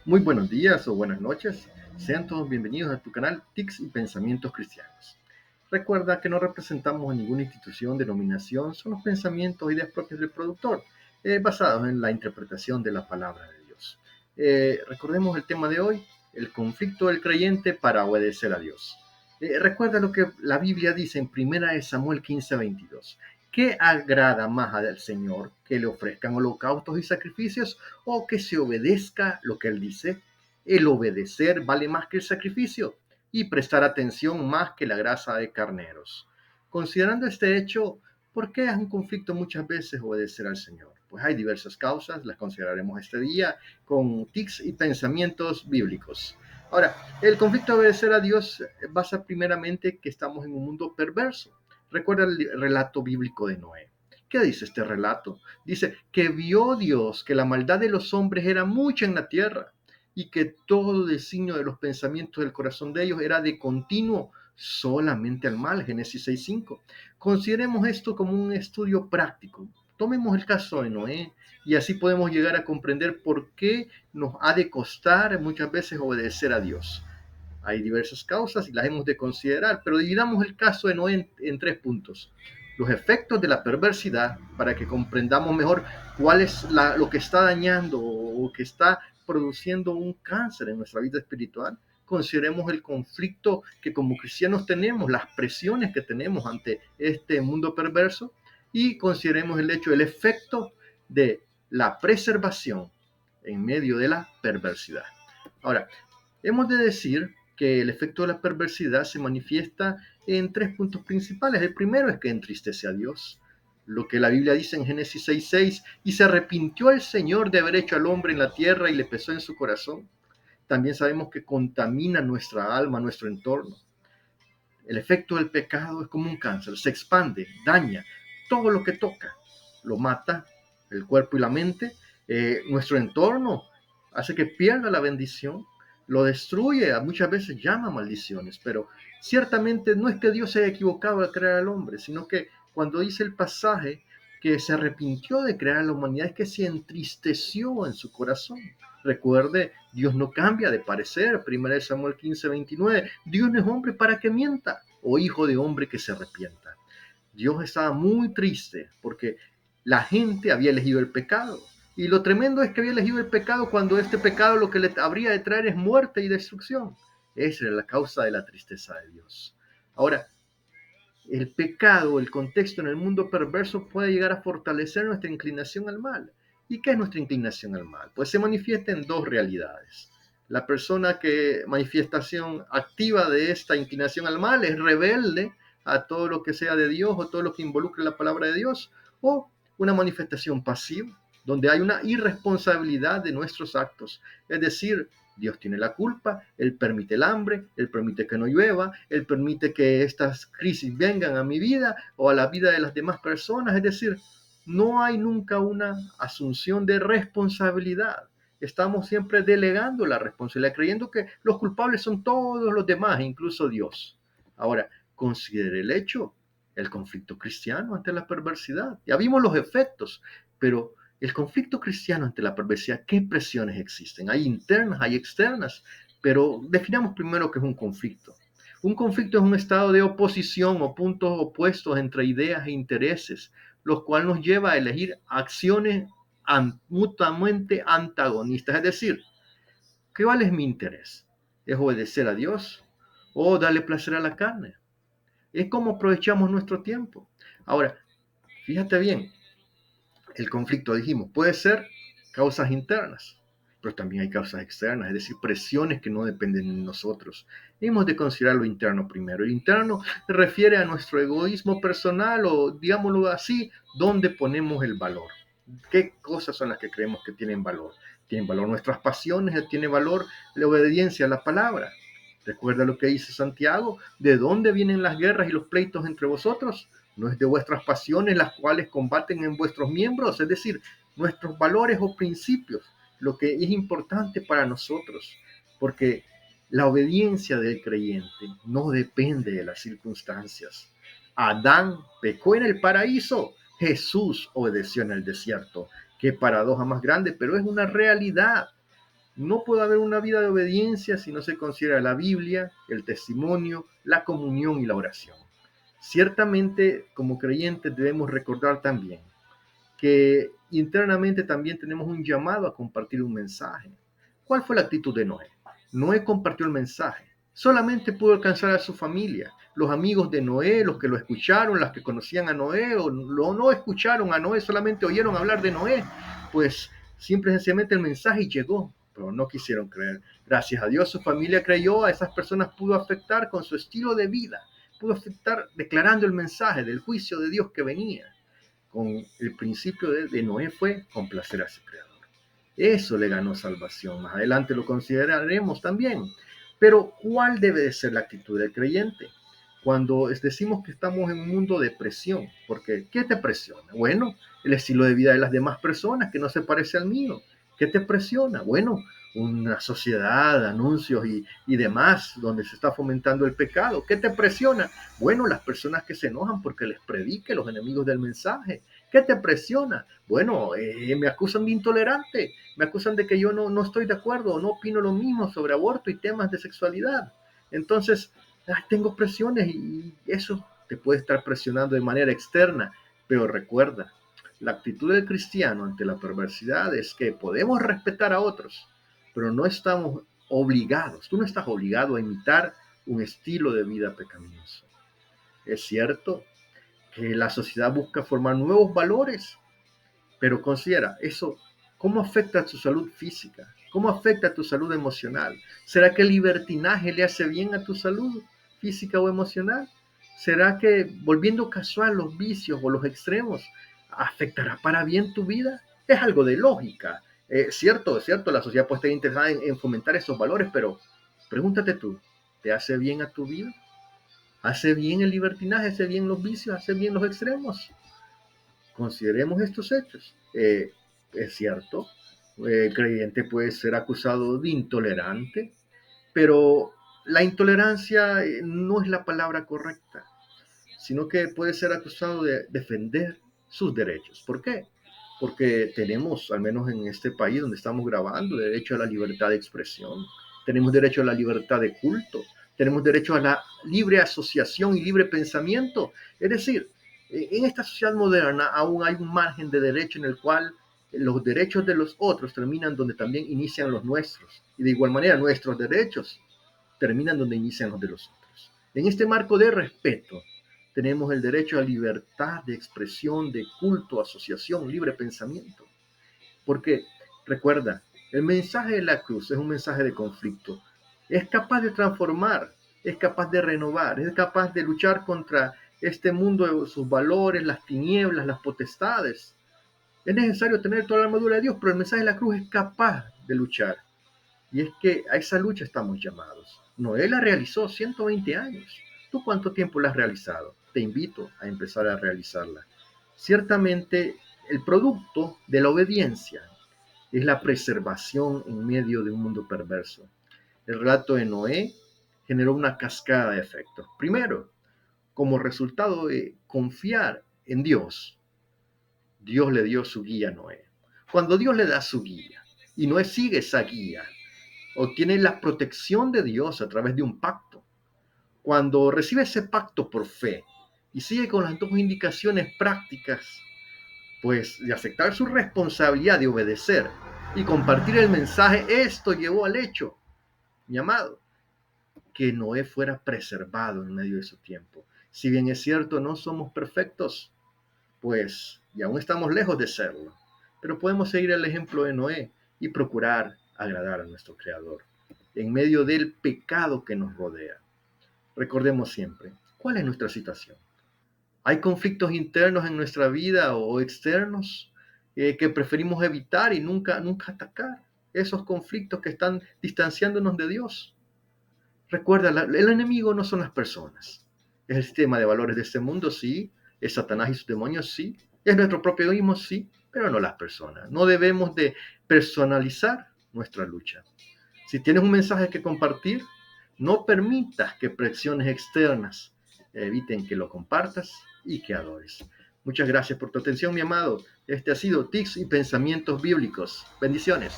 Muy buenos días o buenas noches. Sean todos bienvenidos a tu canal TICS y Pensamientos Cristianos. Recuerda que no representamos a ninguna institución, denominación, son los pensamientos e ideas propias del productor, basados en la interpretación de la palabra de Dios. Recordemos el tema de hoy, el conflicto del creyente para obedecer a Dios. Recuerda lo que la Biblia dice en 1 Samuel 15:22. ¿Qué agrada más al Señor? ¿Que le ofrezcan holocaustos y sacrificios o que se obedezca lo que Él dice? El obedecer vale más que el sacrificio y prestar atención más que la grasa de carneros. Considerando este hecho, ¿por qué es un conflicto muchas veces obedecer al Señor? Pues hay diversas causas, las consideraremos este día con tics y pensamientos bíblicos. Ahora, el conflicto de obedecer a Dios basa primeramente que estamos en un mundo perverso. Recuerda el relato bíblico de Noé. ¿Qué dice este relato? Dice que vio Dios que la maldad de los hombres era mucha en la tierra y que todo designio de los pensamientos del corazón de ellos era de continuo solamente al mal. Génesis 6:5. Consideremos esto como un estudio práctico. Tomemos el caso de Noé y así podemos llegar a comprender por qué nos ha de costar muchas veces obedecer a Dios. Hay diversas causas y las hemos de considerar, pero dividamos el caso de Noé en tres puntos. Los efectos de la perversidad, para que comprendamos mejor cuál es lo que está dañando o que está produciendo un cáncer en nuestra vida espiritual. Consideremos el conflicto que como cristianos tenemos, las presiones que tenemos ante este mundo perverso, y consideremos el efecto de la preservación en medio de la perversidad. Ahora, hemos de decir que el efecto de la perversidad se manifiesta en tres puntos principales. El primero es que entristece a Dios, lo que la Biblia dice en Génesis 6:6, y se arrepintió el Señor de haber hecho al hombre en la tierra y le pesó en su corazón. También sabemos que contamina nuestra alma, nuestro entorno. El efecto del pecado es como un cáncer, se expande, daña todo lo que toca, lo mata, el cuerpo y la mente, nuestro entorno, hace que pierda la bendición, lo destruye, muchas veces llama maldiciones, pero ciertamente no es que Dios se haya equivocado al crear al hombre, sino que cuando dice el pasaje que se arrepintió de crear a la humanidad, es que se entristeció en su corazón. Recuerde, Dios no cambia de parecer. 1 Samuel 15:29. Dios no es hombre para que mienta, o hijo de hombre que se arrepienta. Dios estaba muy triste porque la gente había elegido el pecado. Y lo tremendo es que había elegido el pecado cuando este pecado lo que le habría de traer es muerte y destrucción. Esa era la causa de la tristeza de Dios. Ahora, el pecado, el contexto en el mundo perverso puede llegar a fortalecer nuestra inclinación al mal. ¿Y qué es nuestra inclinación al mal? Pues se manifiesta en dos realidades. La persona que manifestación activa de esta inclinación al mal es rebelde a todo lo que sea de Dios o todo lo que involucre la palabra de Dios, o una manifestación pasiva, donde hay una irresponsabilidad de nuestros actos. Es decir, Dios tiene la culpa, Él permite el hambre, Él permite que no llueva, Él permite que estas crisis vengan a mi vida o a la vida de las demás personas. Es decir, no hay nunca una asunción de responsabilidad. Estamos siempre delegando la responsabilidad, creyendo que los culpables son todos los demás, incluso Dios. Ahora, considere el hecho, el conflicto cristiano ante la perversidad. Ya vimos los efectos, pero el conflicto cristiano ante la perversidad, ¿qué presiones existen? Hay internas, hay externas, pero definamos primero qué es un conflicto. Un conflicto es un estado de oposición o puntos opuestos entre ideas e intereses, lo cual nos lleva a elegir acciones mutuamente antagonistas. Es decir, ¿cuál es mi interés? ¿Es obedecer a Dios o darle placer a la carne? Es como aprovechamos nuestro tiempo. Ahora, fíjate bien, el conflicto, dijimos, puede ser causas internas, pero también hay causas externas, es decir, presiones que no dependen de nosotros. Hemos de considerar lo interno primero. El interno se refiere a nuestro egoísmo personal o, digámoslo así, dónde ponemos el valor. ¿Qué cosas son las que creemos que tienen valor? ¿Tienen valor nuestras pasiones? ¿Tiene valor la obediencia a la palabra? Recuerda lo que dice Santiago, ¿de dónde vienen las guerras y los pleitos entre vosotros? No es de vuestras pasiones las cuales combaten en vuestros miembros, es decir, nuestros valores o principios, lo que es importante para nosotros, porque la obediencia del creyente no depende de las circunstancias. Adán pecó en el paraíso, Jesús obedeció en el desierto. Qué paradoja más grande, pero es una realidad. No puede haber una vida de obediencia si no se considera la Biblia, el testimonio, la comunión y la oración. Ciertamente, como creyentes debemos recordar también que internamente también tenemos un llamado a compartir un mensaje. ¿Cuál fue la actitud de Noé? Noé compartió el mensaje. Solamente pudo alcanzar a su familia, los amigos de Noé, los que lo escucharon, las que conocían a Noé, o no escucharon a Noé, solamente oyeron hablar de Noé. Pues simple y sencillamente el mensaje llegó, pero no quisieron creer. Gracias a Dios su familia creyó, a esas personas pudo afectar con su estilo de vida, pudo afectar declarando el mensaje del juicio de Dios que venía. Con el principio de Noé fue complacer a su creador. Eso le ganó salvación. Más adelante lo consideraremos también. Pero ¿cuál debe de ser la actitud del creyente? Cuando decimos que estamos en un mundo de presión, porque ¿qué te presiona? Bueno, el estilo de vida de las demás personas que no se parece al mío. ¿Qué te presiona? Bueno, una sociedad, anuncios y demás, donde se está fomentando el pecado. ¿Qué te presiona? Bueno, las personas que se enojan porque les predique, los enemigos del mensaje. ¿Qué te presiona? Bueno, me acusan de intolerante, me acusan de que yo no estoy de acuerdo, no opino lo mismo sobre aborto y temas de sexualidad. Entonces, tengo presiones y eso te puede estar presionando de manera externa, pero recuerda, la actitud del cristiano ante la perversidad es que podemos respetar a otros, pero no estamos obligados, tú no estás obligado a imitar un estilo de vida pecaminoso. Es cierto que la sociedad busca formar nuevos valores, pero considera eso, ¿cómo afecta a tu salud física? ¿Cómo afecta a tu salud emocional? ¿Será que el libertinaje le hace bien a tu salud física o emocional? ¿Será que volviendo casual los vicios o los extremos afectará para bien tu vida? Es algo de lógica. Es cierto, la sociedad puede estar interesada en fomentar esos valores, pero pregúntate tú, ¿te hace bien a tu vida? ¿Hace bien el libertinaje? ¿Hace bien los vicios? ¿Hace bien los extremos? Consideremos estos hechos. Es cierto, el creyente puede ser acusado de intolerante, pero la intolerancia no es la palabra correcta, sino que puede ser acusado de defender sus derechos. ¿Por qué? Porque tenemos, al menos en este país donde estamos grabando, derecho a la libertad de expresión, tenemos derecho a la libertad de culto, tenemos derecho a la libre asociación y libre pensamiento. Es decir, en esta sociedad moderna aún hay un margen de derecho en el cual los derechos de los otros terminan donde también inician los nuestros. Y de igual manera nuestros derechos terminan donde inician los de los otros. En este marco de respeto, tenemos el derecho a libertad de expresión, de culto, asociación, libre pensamiento. Porque, recuerda, el mensaje de la cruz es un mensaje de conflicto. Es capaz de transformar, es capaz de renovar, es capaz de luchar contra este mundo, sus valores, las tinieblas, las potestades. Es necesario tener toda la armadura de Dios, pero el mensaje de la cruz es capaz de luchar. Y es que a esa lucha estamos llamados. Noé la realizó 120 años. ¿Tú cuánto tiempo la has realizado? Te invito a empezar a realizarla. Ciertamente, el producto de la obediencia es la preservación en medio de un mundo perverso. El relato de Noé generó una cascada de efectos. Primero, como resultado de confiar en Dios, Dios le dio su guía a Noé. Cuando Dios le da su guía y Noé sigue esa guía, obtiene la protección de Dios a través de un pacto. Cuando recibe ese pacto por fe y sigue con las dos indicaciones prácticas, pues de aceptar su responsabilidad de obedecer y compartir el mensaje, esto llevó al hecho, mi amado, que Noé fuera preservado en medio de su tiempo. Si bien es cierto, no somos perfectos, pues, y aún estamos lejos de serlo, pero podemos seguir el ejemplo de Noé y procurar agradar a nuestro Creador en medio del pecado que nos rodea. Recordemos siempre, ¿cuál es nuestra situación? ¿Hay conflictos internos en nuestra vida o externos que preferimos evitar y nunca atacar? Esos conflictos que están distanciándonos de Dios. Recuerda, el enemigo no son las personas. Es el sistema de valores de este mundo, sí. Es Satanás y sus demonios, sí. Es nuestro propio egoísmo, sí. Pero no las personas. No debemos de personalizar nuestra lucha. Si tienes un mensaje que compartir, no permitas que presiones externas eviten que lo compartas y que adores. Muchas gracias por tu atención, mi amado. Este ha sido Tics y Pensamientos Bíblicos. Bendiciones.